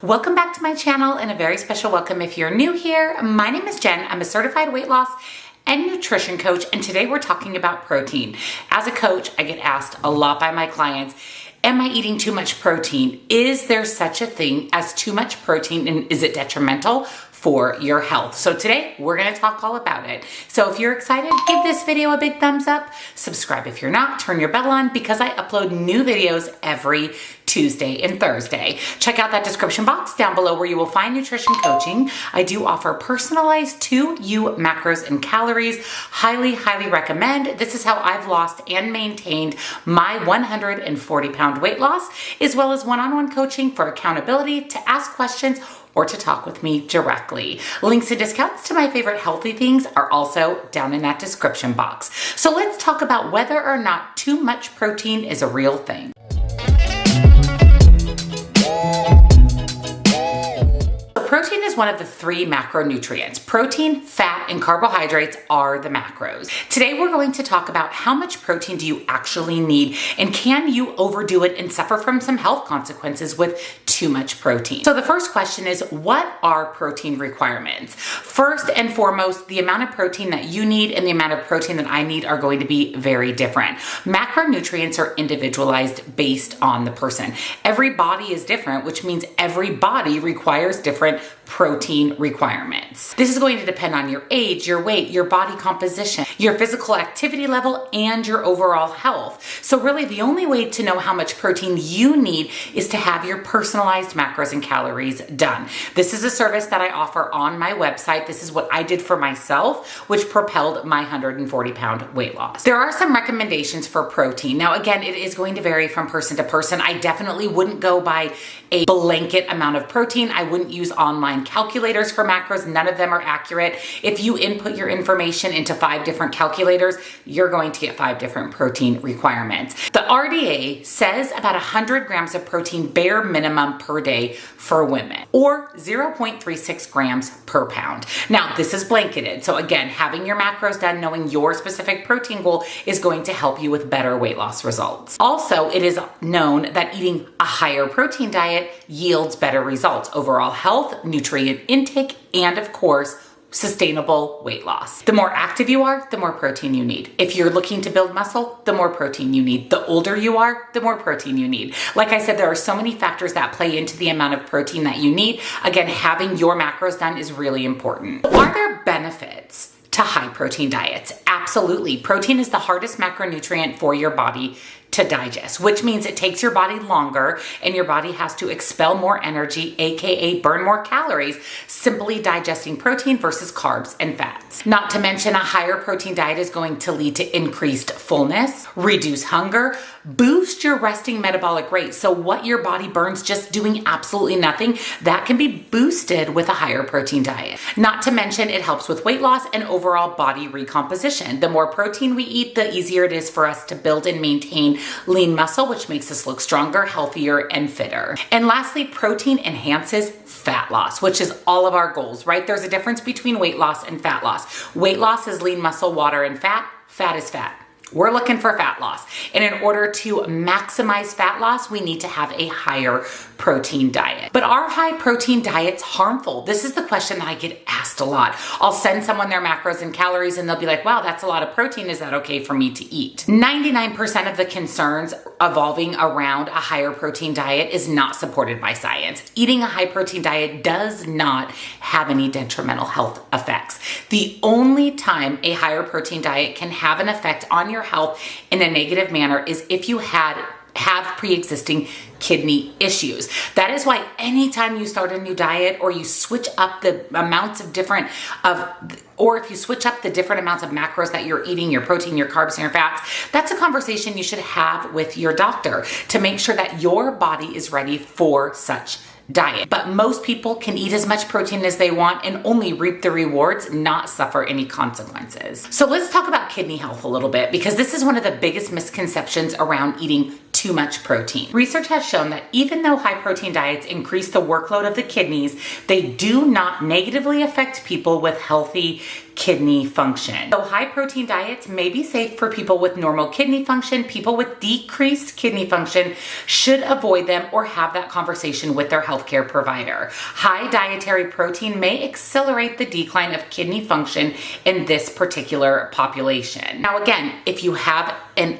Welcome back to my channel and a very special welcome if you're new here. My name is Jen. I'm a certified weight loss and nutrition coach, and today we're talking about protein. As a coach, I get asked a lot by my clients, am I eating too much protein? Is there such a thing as too much protein, and is it detrimental for your health? So today we're going to talk all about it. So if you're excited, give this video a big thumbs up, subscribe if you're not, turn your bell on because I upload new videos every Tuesday and Thursday. Check out that description box down below where you will find nutrition coaching. I do offer personalized to you macros and calories. Highly recommend. This is how I've lost and maintained my 140-pound weight loss, as well as one-on-one coaching for accountability, to ask questions, or to talk with me directly. Links and discounts to my favorite healthy things are also down in that description box. So let's talk about whether or not too much protein is a real thing. Protein is one of the three macronutrients. Protein, fat, and carbohydrates are the macros. Today we're going to talk about how much protein do you actually need, and can you overdo it and suffer from some health consequences with too much protein? So the first question is, what are protein requirements? First and foremost, the amount of protein that you need and the amount of protein that I need are going to be very different. Macronutrients are individualized based on the person. Every body is different, which means every body requires different protein requirements. This is going to depend on your age, your weight, your body composition, your physical activity level, and your overall health. So really the only way to know how much protein you need is to have your personalized macros and calories done. This is a service that I offer on my website. This is what I did for myself, which propelled my 140-pound weight loss. There are some recommendations for protein. Now, again, it is going to vary from person to person. I definitely wouldn't go by a blanket amount of protein. I wouldn't use online calculators for macros. None of them are accurate. If you input your information into 5 different calculators, you're going to get 5 different protein requirements. The RDA says about 100 grams of protein bare minimum per day for women, or 0.36 grams per pound. Now, this is blanketed. So again, having your macros done, knowing your specific protein goal is going to help you with better weight loss results. Also, it is known that eating a higher protein diet yields better results, overall health, nutrient intake, and of course, sustainable weight loss. The more active you are, the more protein you need. If you're looking to build muscle, the more protein you need. The older you are, the more protein you need. Like I said, there are so many factors that play into the amount of protein that you need. Again, having your macros done is really important. Are there benefits to high protein diets? Absolutely. Protein is the hardest macronutrient for your body to digest, which means it takes your body longer and your body has to expel more energy, aka burn more calories, simply digesting protein versus carbs and fats. Not to mention, a higher protein diet is going to lead to increased fullness, reduce hunger, boost your resting metabolic rate. So what your body burns just doing absolutely nothing, that can be boosted with a higher protein diet. Not to mention, it helps with weight loss and overall body recomposition. The more protein we eat, the easier it is for us to build and maintain lean muscle, which makes us look stronger, healthier, and fitter. And lastly, protein enhances fat loss, which is all of our goals, right? There's a difference between weight loss and fat loss. Weight loss is lean muscle, water, and fat. Fat is fat. We're looking for fat loss. And in order to maximize fat loss, we need to have a higher protein diet. But are high protein diets harmful? This is the question that I get asked a lot. I'll send someone their macros and calories and they'll be like, wow, that's a lot of protein. Is that okay for me to eat? 99% of the concerns evolving around a higher protein diet is not supported by science. Eating a high protein diet does not have any detrimental health effects. The only time a higher protein diet can have an effect on your health in a negative manner is if you have pre-existing kidney issues. That is why anytime you start a new diet or you switch up the amounts of or if you switch up the different amounts of macros that you're eating, your protein, your carbs, and your fats, that's a conversation you should have with your doctor to make sure that your body is ready for such diet. But most people can eat as much protein as they want and only reap the rewards, not suffer any consequences. So let's talk about kidney health a little bit, because this is one of the biggest misconceptions around eating too much protein. Research has shown that even though high protein diets increase the workload of the kidneys, they do not negatively affect people with healthy kidney function. So high protein diets may be safe for people with normal kidney function. People with decreased kidney function should avoid them or have that conversation with their healthcare provider. High dietary protein may accelerate the decline of kidney function in this particular population. Now again, if you have an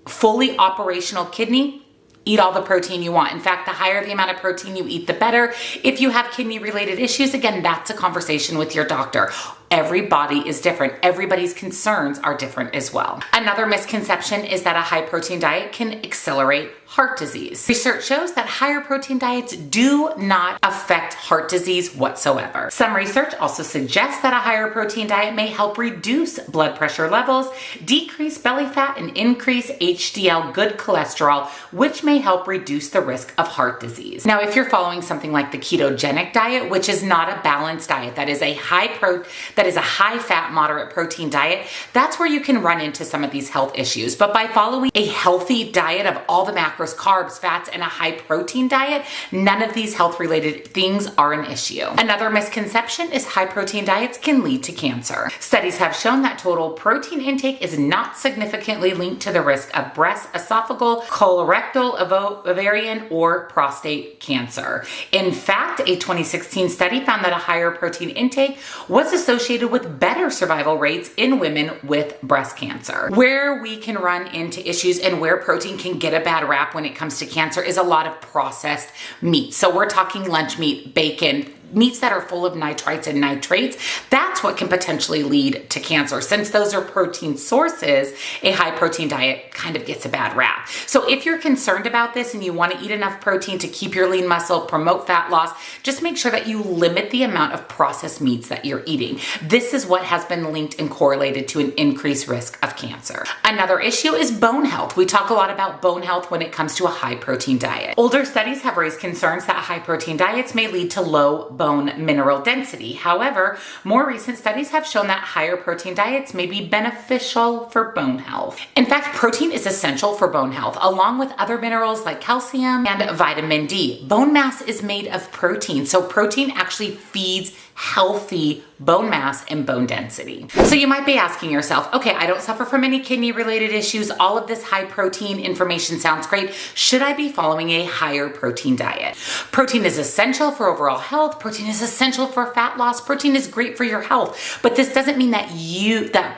fully operational kidney, eat all the protein you want. In fact, the higher the amount of protein you eat, the better. If you have kidney related issues, again, that's a conversation with your doctor. Every body is different. Everybody's concerns are different as well. Another misconception is that a high protein diet can accelerate heart disease. Research shows that higher protein diets do not affect heart disease whatsoever. Some research also suggests that a higher protein diet may help reduce blood pressure levels, decrease belly fat, and increase HDL, good cholesterol, which may help reduce the risk of heart disease. Now, if you're following something like the ketogenic diet, which is not a balanced diet, that is a high fat, moderate protein diet, that's where you can run into some of these health issues. But by following a healthy diet of all the macros, carbs, fats, and a high protein diet, none of these health related things are an issue. Another misconception is high protein diets can lead to cancer. Studies have shown that total protein intake is not significantly linked to the risk of breast, esophageal, colorectal, ovarian, or prostate cancer. In fact, a 2016 study found that a higher protein intake was associated with better survival rates in women with breast cancer. Where we can run into issues and where protein can get a bad rap when it comes to cancer is a lot of processed meat. So we're talking lunch meat, bacon, meats that are full of nitrites and nitrates. That's what can potentially lead to cancer. Since those are protein sources, a high protein diet kind of gets a bad rap. So if you're concerned about this and you want to eat enough protein to keep your lean muscle, promote fat loss, just make sure that you limit the amount of processed meats that you're eating. This is what has been linked and correlated to an increased risk of cancer. Another issue is bone health. We talk a lot about bone health when it comes to a high protein diet. Older studies have raised concerns that high protein diets may lead to low bone mineral density. However, more recent studies have shown that higher protein diets may be beneficial for bone health. In fact, protein is essential for bone health, along with other minerals like calcium and vitamin D. Bone mass is made of protein, so protein actually feeds healthy bone mass and bone density. So you might be asking yourself, okay, I don't suffer from any kidney related issues. All of this high protein information sounds great. Should I be following a higher protein diet? Protein is essential for overall health. Protein is essential for fat loss. Protein is great for your health, but this doesn't mean that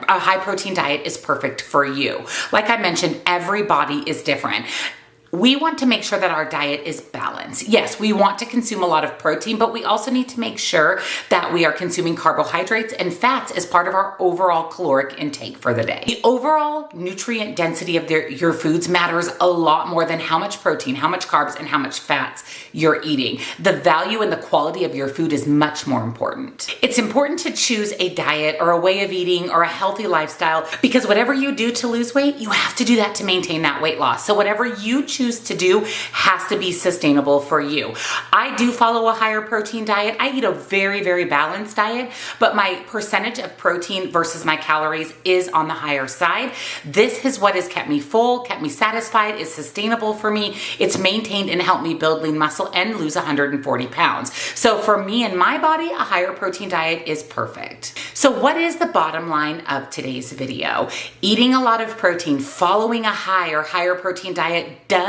a high protein diet is perfect for you. Like I mentioned, every body is different. We want to make sure that our diet is balanced. Yes, we want to consume a lot of protein, but we also need to make sure that we are consuming carbohydrates and fats as part of our overall caloric intake for the day. The overall nutrient density of your foods matters a lot more than how much protein, how much carbs, and how much fats you're eating. The value and the quality of your food is much more important. It's important to choose a diet or a way of eating or a healthy lifestyle, because whatever you do to lose weight, you have to do that to maintain that weight loss. So whatever you choose to do has to be sustainable for you. I do follow a higher protein diet. I eat a very, very balanced diet, but my percentage of protein versus my calories is on the higher side. This is what has kept me full, kept me satisfied, is sustainable for me. It's maintained and helped me build lean muscle and lose 140 pounds. So for me and my body, a higher protein diet is perfect. So what is the bottom line of today's video? Eating a lot of protein, following a higher protein diet does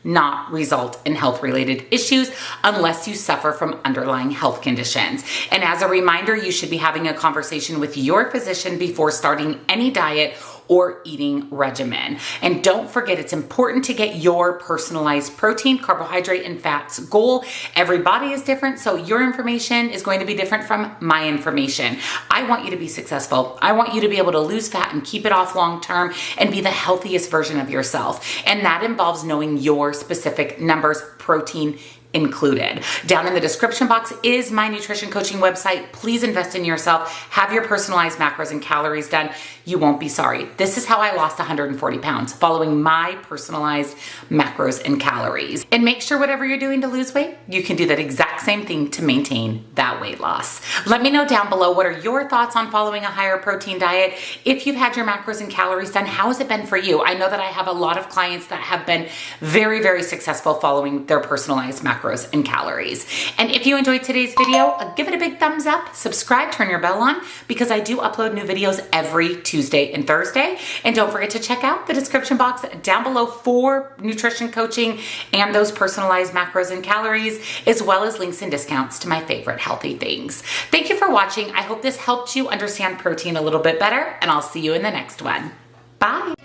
not result in health-related issues unless you suffer from underlying health conditions. And as a reminder, you should be having a conversation with your physician before starting any diet or eating regimen. And don't forget, it's important to get your personalized protein, carbohydrate, and fats goal. Every body is different, so your information is going to be different from my information. I want you to be successful. I want you to be able to lose fat and keep it off long term and be the healthiest version of yourself. And that involves knowing your specific numbers, protein, included. Down in the description box is my nutrition coaching website. Please invest in yourself. Have your personalized macros and calories done. You won't be sorry. This is how I lost 140 pounds, following my personalized macros and calories. And make sure whatever you're doing to lose weight, you can do that exact same thing to maintain that weight loss. Let me know down below, what are your thoughts on following a higher protein diet? If you've had your macros and calories done, how has it been for you? I know that I have a lot of clients that have been very, very successful following their personalized macros and calories. And if you enjoyed today's video, give it a big thumbs up, subscribe, turn your bell on, because I do upload new videos every Tuesday and Thursday. And don't forget to check out the description box down below for nutrition coaching and those personalized macros and calories, as well as links and discounts to my favorite healthy things. Thank you for watching. I hope this helped you understand protein a little bit better, and I'll see you in the next one. Bye.